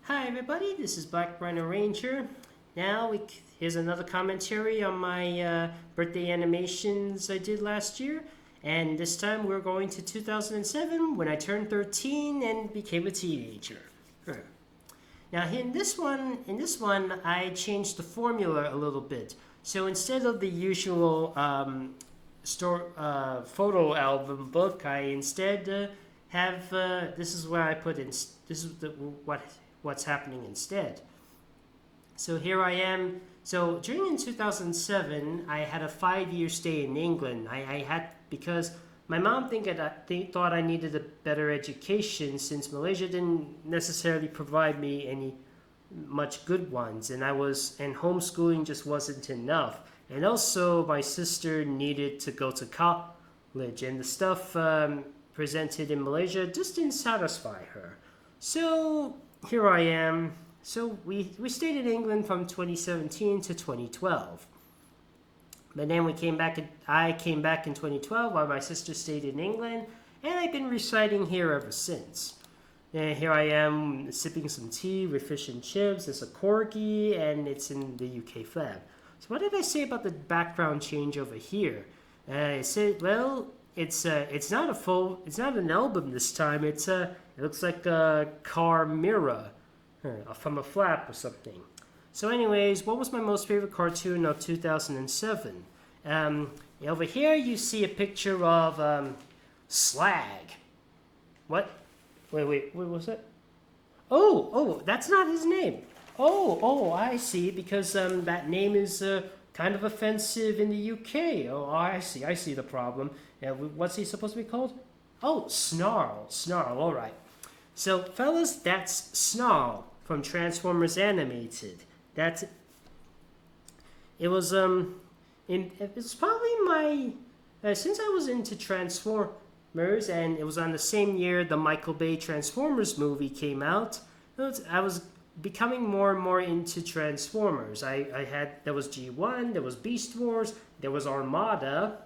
Hi everybody, this is Black Rhino Ranger. Here's another commentary on my birthday animations I did last year. And this time we're going to 2007 when I turned 13 and became a teenager. Now in this one, I changed the formula a little bit. So instead of the usual photo album book, I instead have this is where I put in this is what's happening instead. So here I am. So during in 2007, I had a 5-year stay in England. I had because my mom thought I needed a better education since Malaysia didn't necessarily provide me any much good ones, and homeschooling just wasn't enough. And also, my sister needed to go to college, and the stuff presented in Malaysia just didn't satisfy her. So here I am. So we stayed in England from 2017 to 2012. But then I came back in 2012 while my sister stayed in England, and I've been residing here ever since. And here I am sipping some tea with fish and chips. It's a corgi, and it's in the UK flag. So what did I say about the background change over here? I said, well, it's not an album this time. It looks like a car mirror from a flap or something. So anyways, what was my most favorite cartoon of 2007? Over here you see a picture of Slag. What? Wait, what was it? Oh, that's not his name. Oh, I see, because that name is kind of offensive in the UK. Oh, I see the problem. What's he supposed to be called? Oh, Snarl, all right. So, fellas, that's Snarl from Transformers Animated. It was probably my since I was into Transformers, and it was on the same year the Michael Bay Transformers movie came out. I was becoming more and more into Transformers. There was G1, there was Beast Wars, there was Armada,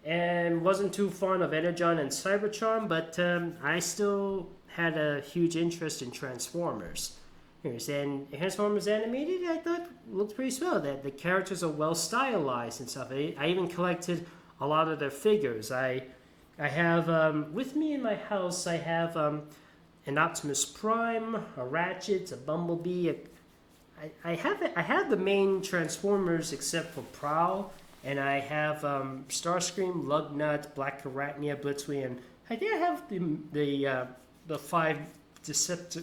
and wasn't too fond of Energon and Cybertron, but I still had a huge interest in Transformers. And Transformers Animated, I thought looked pretty swell. That the characters are well stylized and stuff. I even collected a lot of their figures. I have with me in my house. I have an Optimus Prime, a Ratchet, a Bumblebee. I have the main Transformers except for Prowl, and I have Starscream, Lugnut, Black Arachnia, Blitzwing, and I think I have the five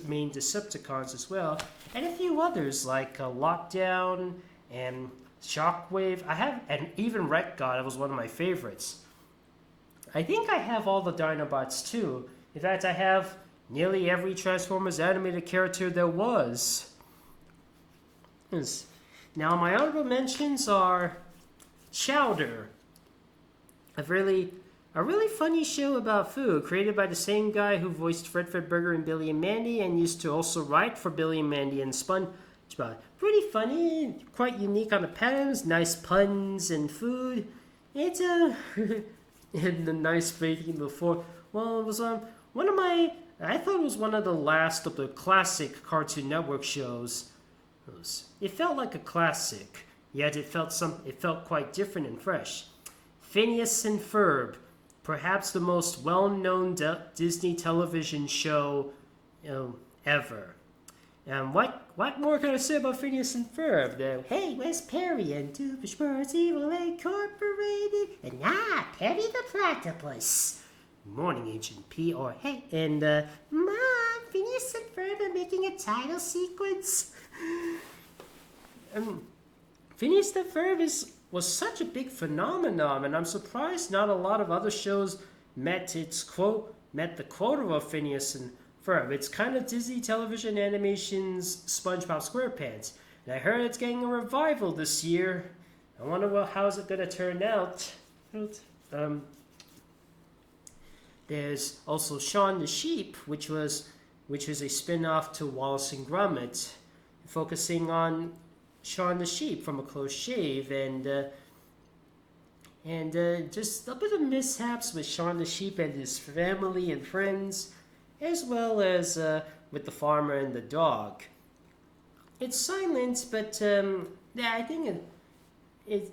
main Decepticons as well, and a few others like Lockdown and Shockwave. And even Wreck God. It was one of my favorites. I think I have all the Dinobots too. In fact, I have nearly every Transformers animated character there was. Now, my honorable mentions are Chowder, a really funny show about food, created by the same guy who voiced Fred Burger and Billy and Mandy, and used to also write for Billy and Mandy and SpongeBob. Pretty funny, quite unique on the patterns, nice puns and food. It's and the nice baking before. Well, it was I thought it was one of the last of the classic Cartoon Network shows. It felt like a classic, yet it felt quite different and fresh. Phineas and Ferb, perhaps the most well-known Disney television show ever. And what more can I say about Phineas and Ferb? Hey, where's Perry and Doofish Birds Evil Incorporated? And Perry the Platypus. Morning, Agent P. Or hey, and Mom, Phineas and Ferb are making a title sequence. Phineas and Ferb was such a big phenomenon, and I'm surprised not a lot of other shows met the quota of Phineas and Ferb. It's kind of Disney television animation's SpongeBob SquarePants, and I heard it's getting a revival this year. I wonder how's it gonna turn out. There's also Shaun the Sheep, which was a spin-off to Wallace and Gromit, focusing on Shaun the Sheep from a close shave, and just a bit of mishaps with Shaun the Sheep and his family and friends. as well as with the farmer and the dog. It's silent, but yeah, I think it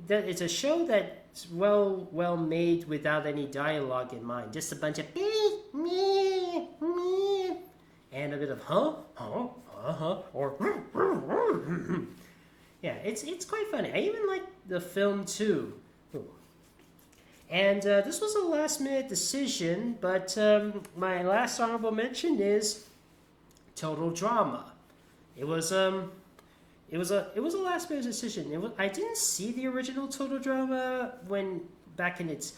it's a show that's well made without any dialogue in mind. Just a bunch of beep, me, me, and a bit of or yeah, it's quite funny. I even like the film too. Ooh. And this was a last minute decision, but my last honorable mention is Total Drama. It was it was a last minute decision. I didn't see the original Total Drama when back in its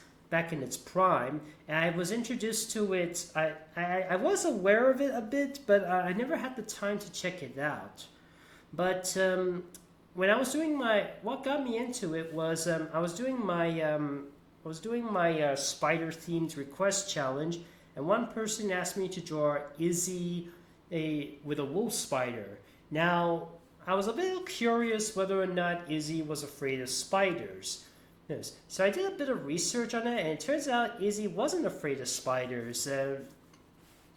prime, and I was introduced to it. I was aware of it a bit, but I never had the time to check it out. But when I was doing what got me into it was I was doing my spider themed request challenge, and one person asked me to draw Izzy with a wolf spider. Now, I was a bit curious whether or not Izzy was afraid of spiders. Yes. So I did a bit of research on it, and it turns out Izzy wasn't afraid of spiders.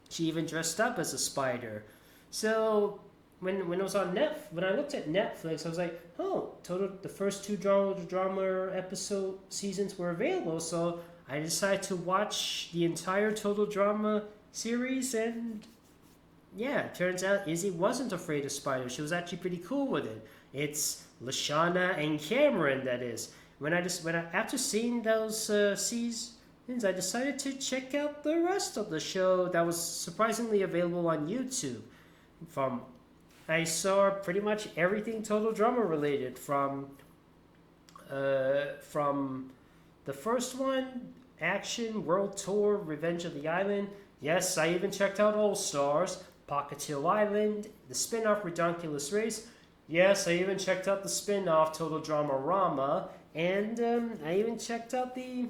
She even dressed up as a spider. So when it was on when I looked at Netflix, I was like, oh, the first two drama episode seasons were available. So I decided to watch the entire Total Drama series, and yeah, it turns out Izzy wasn't afraid of spiders. She was actually pretty cool with it. It's Lashana and Cameron, that is. After seeing those seasons, I decided to check out the rest of the show that was surprisingly available on YouTube. I saw pretty much everything Total Drama related from the first one, Action, World Tour, Revenge of the Island. Yes, I even checked out All Stars, Pocket Hill Island, the spin-off Redonkulous Race. Yes, I even checked out the spin-off Total Drama Rama, and I even checked out the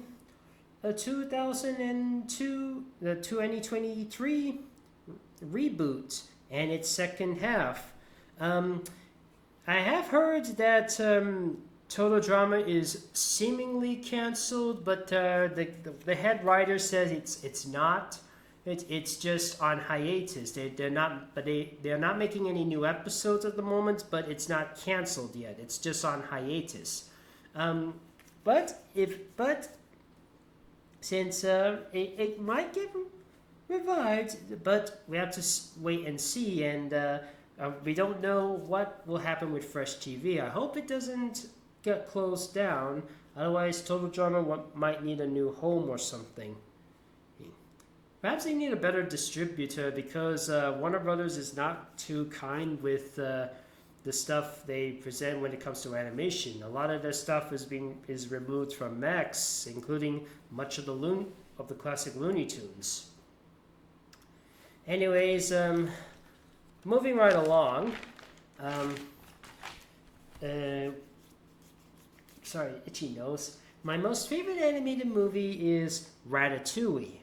2023 reboot and its second half. I have heard that Total Drama is seemingly canceled, but the head writer says it's not. It's just on hiatus. They're not making any new episodes at the moment, but it's not canceled yet. It's just on hiatus. But since it might get revived, but we have to wait and see, and we don't know what will happen with Fresh TV. I hope it doesn't get closed down. Otherwise, Total Drama might need a new home or something. Perhaps they need a better distributor, because Warner Brothers is not too kind with the stuff they present when it comes to animation. A lot of their stuff is removed from Max, including much of the classic Looney Tunes. Anyways, moving right along. Sorry, itchy nose. My most favorite animated movie is Ratatouille.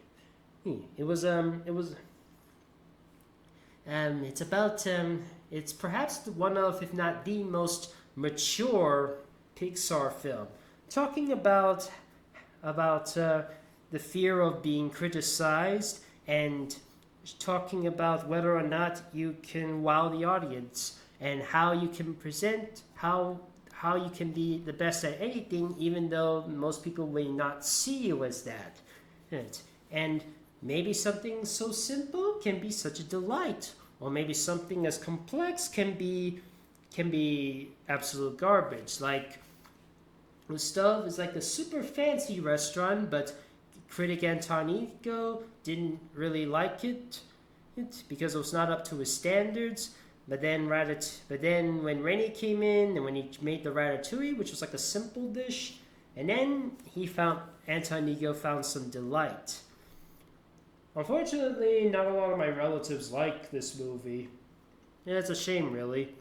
It's perhaps one of, if not the most mature Pixar film, talking about the fear of being criticized, and talking about whether or not you can wow the audience, and how you can present how you can be the best at anything, even though most people may not see you as that. And maybe something so simple can be such a delight, or maybe something as complex can be absolute garbage. Like Gustav is like a super fancy restaurant, but critic Antonico didn't really like it because it was not up to his standards. But then when Rennie came in, and when he made the ratatouille, which was like a simple dish, and then Antonico found some delight. Unfortunately, not a lot of my relatives like this movie. Yeah, it's a shame, really.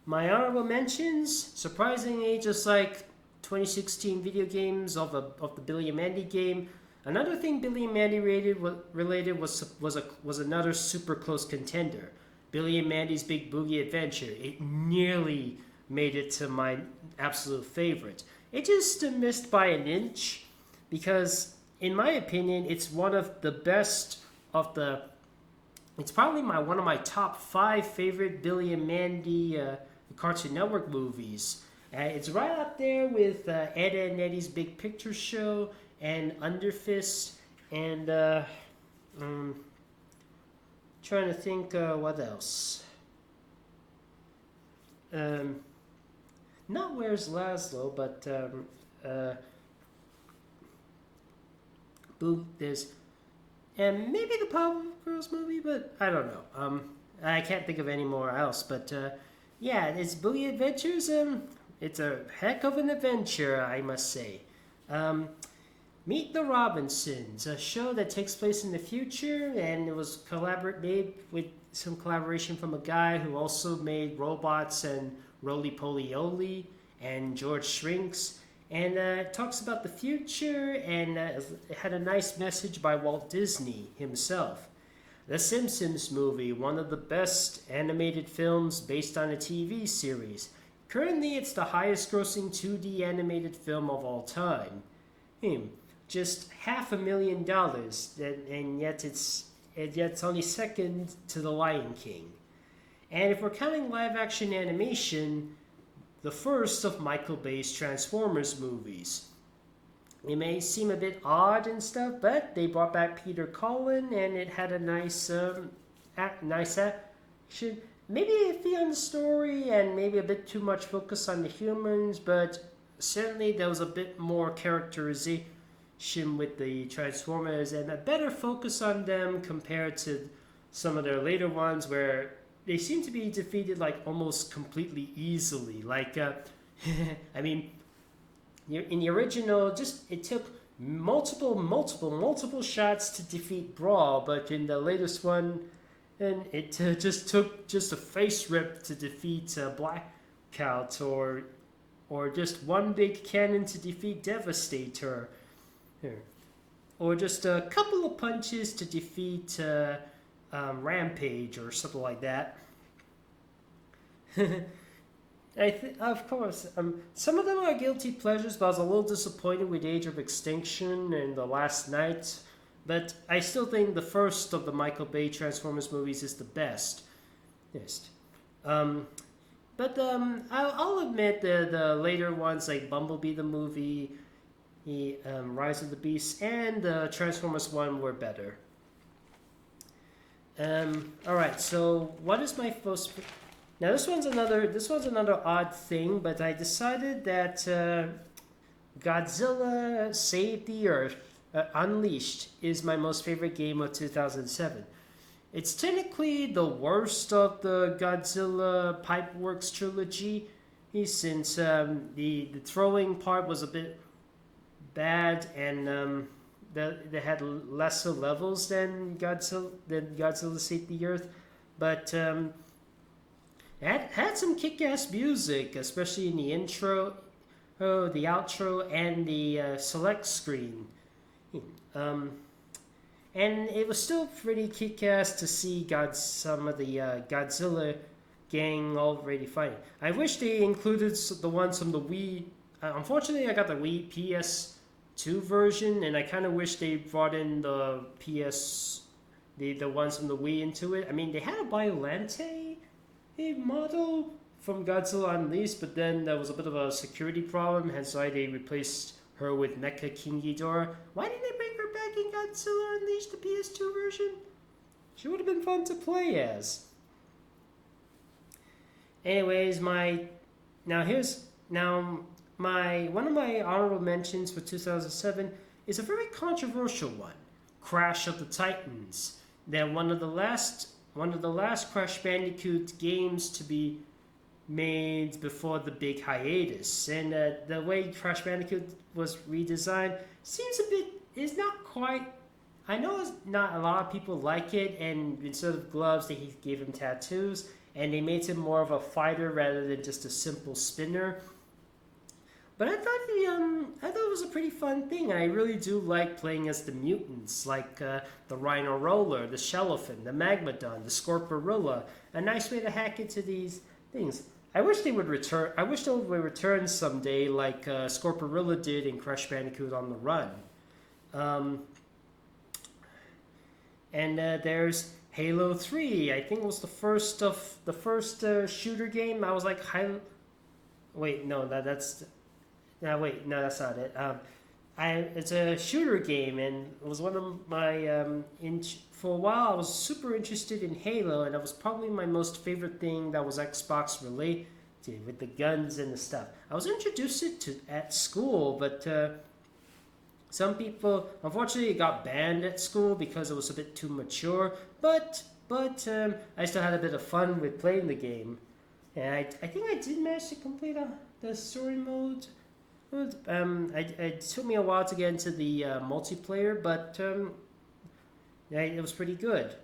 My honorable mentions, surprisingly, just like 2016 video games of the Billy and Mandy game. Another thing Billy and Mandy related was another super close contender. Billy and Mandy's Big Boogie Adventure. It nearly made it to my absolute favorite. It just missed by an inch, because in my opinion, it's one of the best of the. It's probably one of my top five favorite Billy and Mandy Cartoon Network movies. It's right up there with Ed, Edd and Eddy's Big Picture Show and Underfist and trying to think what else. Um, Not Where's Laszlo, but there's and maybe the Powerpuff Girls movie, but I don't know. I can't think of any more else. But yeah, it's Billy Adventures. It's a heck of an adventure, I must say. Meet the Robinsons, a show that takes place in the future, and it was made with some collaboration from a guy who also made Robots and Roly Poly Oly and George Shrinks. And it talks about the future, and it had a nice message by Walt Disney himself. The Simpsons movie, one of the best animated films based on a TV series. Currently, it's the highest grossing 2D animated film of all time. Just $500,000, and yet it's only second to The Lion King. And if we're counting live action animation, the first of Michael Bay's Transformers movies. It may seem a bit odd and stuff, but they brought back Peter Cullen, and it had a nice action. Maybe iffy on the story, and maybe a bit too much focus on the humans, but certainly there was a bit more characterization with the Transformers, and a better focus on them compared to some of their later ones, where they seem to be defeated like almost completely easily. Like, I mean, in the original, it took multiple shots to defeat Brawl, but in the latest one, and it just took a face rip to defeat Blackout, or just one big cannon to defeat Devastator, or just a couple of punches to defeat Rampage or something like that. Of course, some of them are guilty pleasures, but I was a little disappointed with Age of Extinction and The Last Night. But I still think the first of the Michael Bay Transformers movies is the best. Yes. I'll admit the later ones, like Bumblebee the movie, the Rise of the Beast, and the Transformers 1 were better. All right. So what is my first? Now this one's another odd thing, but I decided that Godzilla Save the Earth Unleashed is my most favorite game of 2007. It's technically the worst of the Godzilla Pipeworks trilogy, since the throwing part was a bit bad, and they had lesser levels than Godzilla Save the Earth, but it had some kick-ass music, especially in the intro, the outro, and the select screen. And it was still pretty kick-ass to see some of the Godzilla gang already fighting. I wish they included the ones from the Wii. Unfortunately, I got the Wii PS2 version, and I kind of wish they brought in the ones from the Wii into it. I mean, they had a Biollante model from Godzilla Unleashed, but then there was a bit of a security problem, hence why they replaced her with Mecha King Ghidorah. Why didn't they bring her back in Godzilla Unleashed, the PS2 version? She would have been fun to play as. Anyways, one of my honorable mentions for 2007 is a very controversial one, Crash of the Titans. They're one of the last Crash Bandicoot games to be made before the big hiatus, and the way Crash Bandicoot was redesigned is not quite. I know not a lot of people like it, and instead of gloves, they gave him tattoos, and they made him more of a fighter rather than just a simple spinner. But I thought it was a pretty fun thing, and I really do like playing as the mutants, like the Rhino Roller, the Shellifen, the Magmadon, the Scorporilla. A nice way to hack into these things. I wish they would return. I wish they would return someday, like Scorporilla did in Crash Bandicoot on the Run. Um, and there's Halo 3. I think it was the first shooter game. I was like, wait, no, that's no, wait, no, that's not it. It's a shooter game, and it was one of my for a while. I was super interested in Halo, and it was probably my most favorite thing that was Xbox related with the guns and the stuff. I was introduced to at school, but some people unfortunately got banned at school because it was a bit too mature. But I still had a bit of fun with playing the game, and I think I did manage to complete the story mode. It took me a while to get into the multiplayer, but yeah, it was pretty good.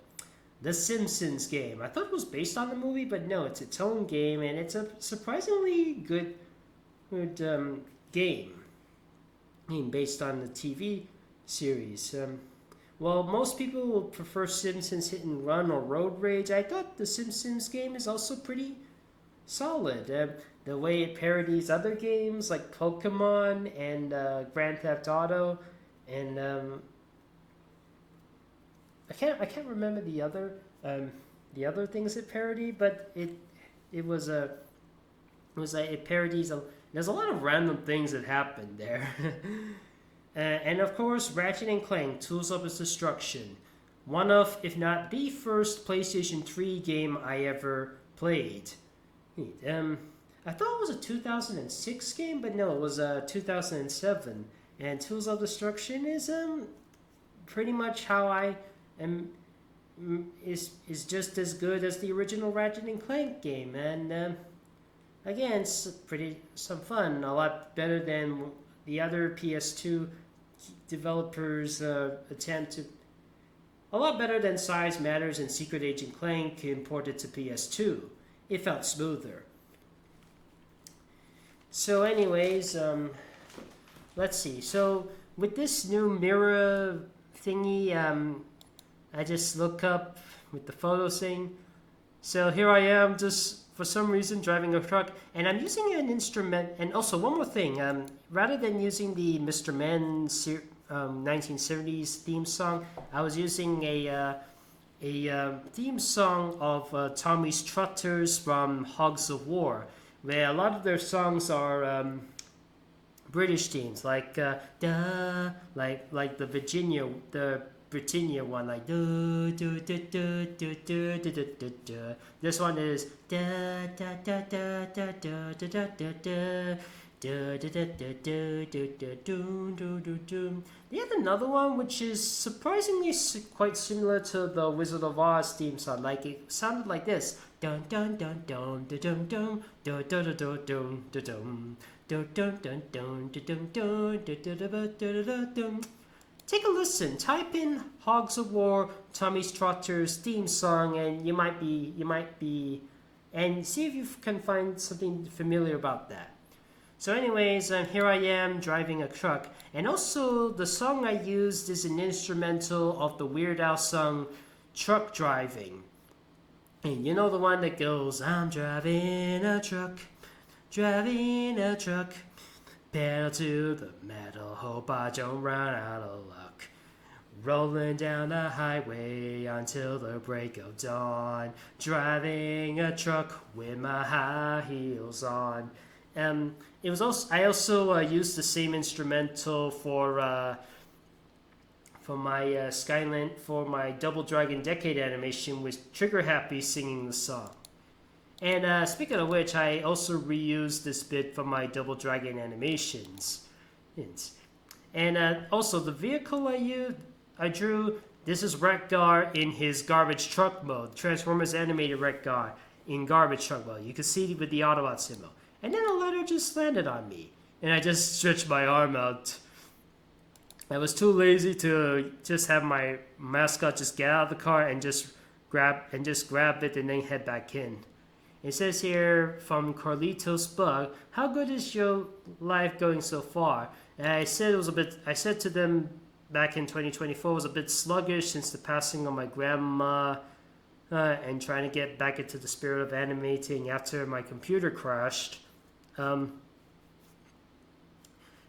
The Simpsons game. I thought it was based on the movie, but no, it's its own game, and it's a surprisingly good game. I mean, based on the TV series. Well, most people will prefer Simpsons Hit and Run or Road Rage. I thought the Simpsons game is also pretty solid. The way it parodies other games like Pokemon and Grand Theft Auto, and I can't remember the other things it parodied, but it was a it parodies there's a lot of random things that happened there. And of course, Ratchet and Clank: Tools of Destruction, one of, if not the first PlayStation 3 game I ever played. I thought it was a 2006 game, but no, it was 2007. And Tools of Destruction is pretty much how I am is just as good as the original Ratchet and Clank game, and again, it's some fun, a lot better than the other PS2 developers attempt to. A lot better than Size Matters and Secret Agent Clank imported to PS2. It felt smoother. So anyways, let's see. So with this new mirror thingy, I just look up with the photos thing. So here I am, just for some reason driving a truck, and I'm using an instrument. And also one more thing, rather than using the Mr. Men 1970s theme song, I was using a theme song of Tommy's Trotters from Hogs of War, where a lot of their songs are British themes, like like the Britannia one, like do do do do do do do do do do. This one is da da da da da da da da da da. They had another one which is surprisingly quite similar to the Wizard of Oz theme song. Like it sounded like this: dun dun dun dun dun dun dun dun dun dun dun dun dun dun dun dun dun dun dun. Take a listen. Type in "Hogs of War" Tommy's Trotters theme song, and you might be, and see if you can find something familiar about that. So anyways, here I am driving a truck, and also the song I used is an instrumental of the Weird Al song "Truck Driving." And you know the one that goes, "I'm driving a truck, pedal to the metal, hope I don't run out of luck. Rolling down the highway until the break of dawn, driving a truck with my high heels on." It was also I also used the same instrumental for my Skyline, for my Double Dragon Decade animation with Trigger Happy singing the song. And speaking of which, I also reused this bit for my Double Dragon animations. And also the vehicle I drew, this is Wreck-Gar in his garbage truck mode, Transformers animated Wreck-Gar in garbage truck mode. You can see it with the Autobot symbol. And then a letter just landed on me, and I just stretched my arm out. I was too lazy to just have my mascot just get out of the car and just grab it and then head back in. It says here from Carlitos Bug, "How good is your life going so far?" And I said to them back in 2024 it was a bit sluggish since the passing of my grandma, and trying to get back into the spirit of animating after my computer crashed.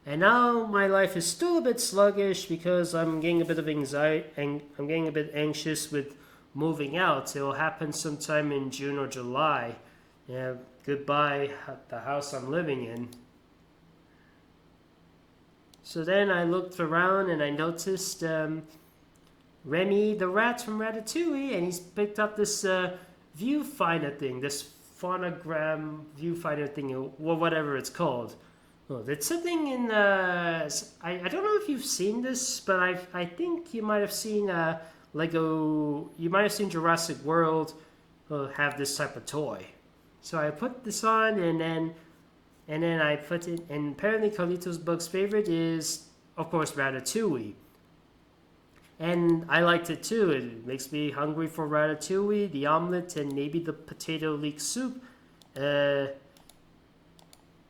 And now my life is still a bit sluggish because I'm getting a bit of anxiety and I'm getting a bit anxious with moving out. It will happen sometime in June or July. Yeah, goodbye the house I'm living in. So then I looked around and I noticed Remy the rat from Ratatouille, and he's picked up this viewfinder thing, this phonogram viewfinder thing, or whatever it's called. Oh, it's something in I don't know if you've seen this, but I think you might have seen Lego. You might have seen Jurassic World have this type of toy. So I put this on, and then I put it. And apparently, Carlito's book's favorite is, of course, Ratatouille. And I liked it too. It makes me hungry for Ratatouille, the omelet, and maybe the potato leek soup.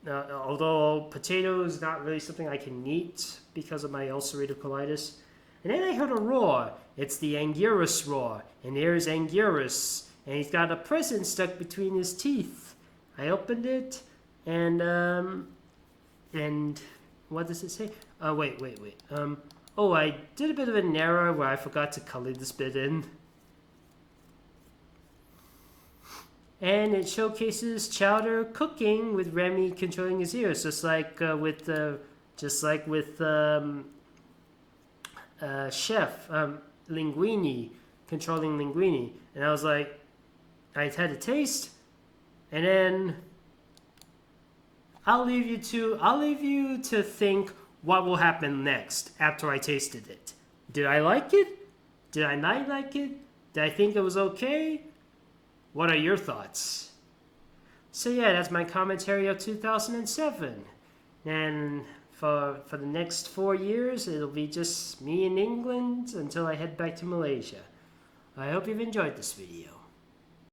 Although potato is not really something I can eat because of my ulcerative colitis. And then I heard a roar. It's the Anguirus roar. And there's Anguirus. And he's got a present stuck between his teeth. I opened it, and what does it say? Wait. Oh, I did a bit of an error where I forgot to color this bit in. And it showcases Chowder cooking with Remy controlling his ears, just like with Chef Linguini controlling Linguini. And I was like, I had a taste, and then I'll leave you to think what will happen next after I tasted it. Did I like it? Did I not like it? Did I think it was okay? What are your thoughts? So yeah, that's my commentary of 2007. And for the next 4 years, it'll be just me in England until I head back to Malaysia. I hope you've enjoyed this video.